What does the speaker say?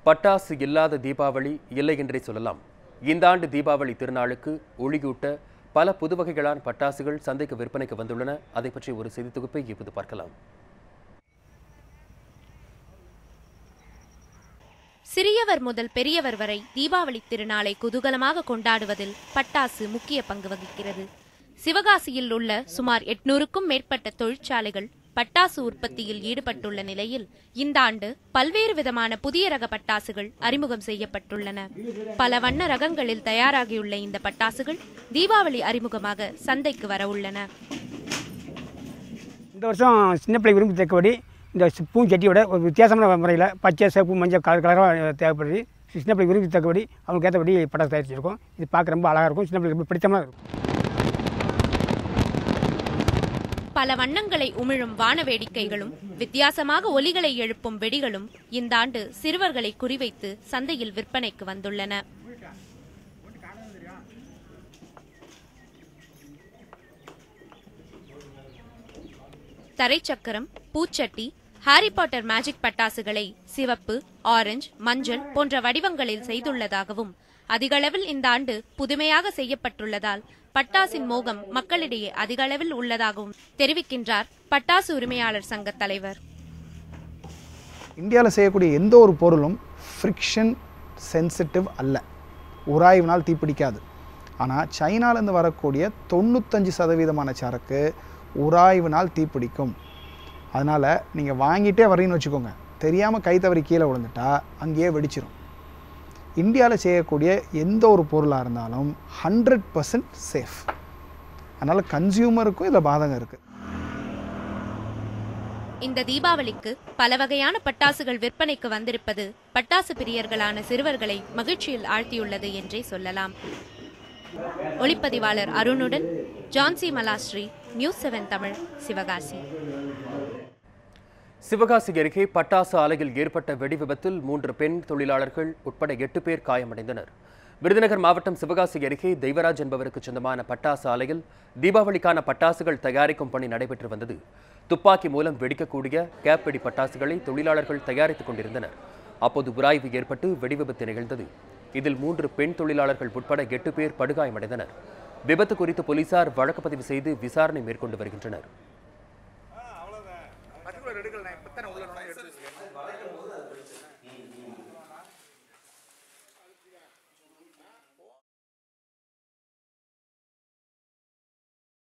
பட்டாசு இல்லாத தீபாவளி இல்லை என்றே சொல்லலாம். இந்த ஆண்டு தீபாவளி திருநாளுக்கு ஒளியூட்ட பல புதுவகைகளான பட்டாசுகள் சந்தைக்கு விற்பனைக்கு வந்துள்ளன. அதை பற்றி ஒரு செய்தி தொகுப்பை இப்போது பார்க்கலாம். சிறியவர் முதல் பெரியவர் வரை தீபாவளி திருநாளை குதூகலமாக கொண்டாடுவதில் பட்டாசு முக்கிய பங்கு வகிக்கிறது. சிவகாசியில் உள்ள சுமார் 800க்கும் மேற்பட்ட தொழிற்சாலைகள் பட்டாசு உற்பத்தியில் ஈடுபட்டுள்ள நிலையில் இந்த ஆண்டு பல்வேறு விதமான புதிய ரக பட்டாசுகள் அறிமுகம் செய்யப்பட்டுள்ளன. பல வண்ண ரகங்களில் தயாராகியுள்ள இந்த பட்டாசுகள் தீபாவளி அறிமுகமாக சந்தைக்கு வர உள்ளன. இந்த வருஷம் சின்ன பிள்ளை விரும்பி தக்கபடி இந்த பூஞ்சட்டியோட ஒரு வித்தியாசமான முறையில் பச்சை, சிவப்பு, மஞ்சள் கலராக தேவைப்படுது. சின்ன பிள்ளை விரும்பி தக்கபடி அவங்களுக்கு ஏற்றபடி பட்டாசு தயாரிச்சிருக்கோம். இது பார்க்க ரொம்ப அழகாக இருக்கும். சின்ன பிள்ளைக்கு ரொம்ப பிடித்தமாக இருக்கும். பல வண்ணங்களை உமிழும் வான வேடிக்கைகளும் வித்தியாசமாக ஒலிகளை எழுப்பும் வெடிகளும் இந்த ஆண்டு சிறுவர்களை குறிவைத்து சந்தையில் விற்பனைக்கு வந்துள்ளன. தரைச்சக்கரம், பூச்சட்டி, ஹாரி பாட்டர் மேஜிக் பட்டாசுகளை சிவப்பு, ஆரஞ்சு, மஞ்சள் போன்ற வடிவங்களில் செய்துள்ளதாகவும் அதிகளவில் இந்த ஆண்டு புதுமையாக செய்யப்பட்டுள்ளதால் பட்டாசின் மோகம் மக்களிடையே அதிக அளவில் உள்ளதாகவும் தெரிவிக்கின்றார் பட்டாசு உரிமையாளர் சங்க தலைவர். இந்தியாவில் செய்யக்கூடிய எந்த ஒரு பொருளும் ஃப்ரிக்ஷன் சென்சிட்டிவ் அல்ல, உராய்வினால் தீப்பிடிக்காது. ஆனால் சைனாலேருந்து வரக்கூடிய 95% சரக்கு உராய்வினால் தீப்பிடிக்கும். அதனால் நீங்கள் வாங்கிட்டே வரீங்கன்னு வச்சுக்கோங்க, தெரியாமல் கை தவறி கீழே விழுந்துட்டா அங்கேயே வெடிச்சிடும். இந்தியாவில் செய்யக்கூடிய எந்த ஒரு பொருளாக இருந்தாலும் 100% சேஃப். அதனால் கன்சியூமருக்கும் இதில் பாதகம் இருக்குது. இந்த தீபாவளிக்கு பல வகையான பட்டாசுகள் விற்பனைக்கு வந்திருப்பது பட்டாசு பிரியர்களான சிறுவர்களை மகிழ்ச்சியில் ஆழ்த்தியுள்ளது என்றே சொல்லலாம். ஒளிப்பதிவாளர் அருணுடன் ஜான்சி மலாஸ்ரீ, நியூஸ் 7 தமிழ், சிவகாசி. சிவகாசி அருகே பட்டாசு ஆலையில் ஏற்பட்ட வெடி விபத்தில் 3 பெண் தொழிலாளர்கள் உட்பட 8 பேர் காயமடைந்தனர். விருதுநகர் மாவட்டம் சிவகாசி அருகே தெய்வராஜ் என்பவருக்கு சொந்தமான பட்டாசு ஆலையில் தீபாவளிக்கான பட்டாசுகள் தயாரிக்கும் பணி நடைபெற்று வந்தது. துப்பாக்கி மூலம் வெடிக்கக்கூடிய கேப் வெடி பட்டாசுகளை தொழிலாளர்கள் தயாரித்துக் கொண்டிருந்தனர். அப்போது உராய்வு ஏற்பட்டு வெடி விபத்து நிகழ்ந்தது. இதில் 3 பெண் தொழிலாளர்கள் உட்பட 8 பேர் படுகாயமடைந்தனர். விபத்து குறித்து போலீசார் வழக்கு பதிவு செய்து விசாரணை மேற்கொண்டு வருகின்றனர்.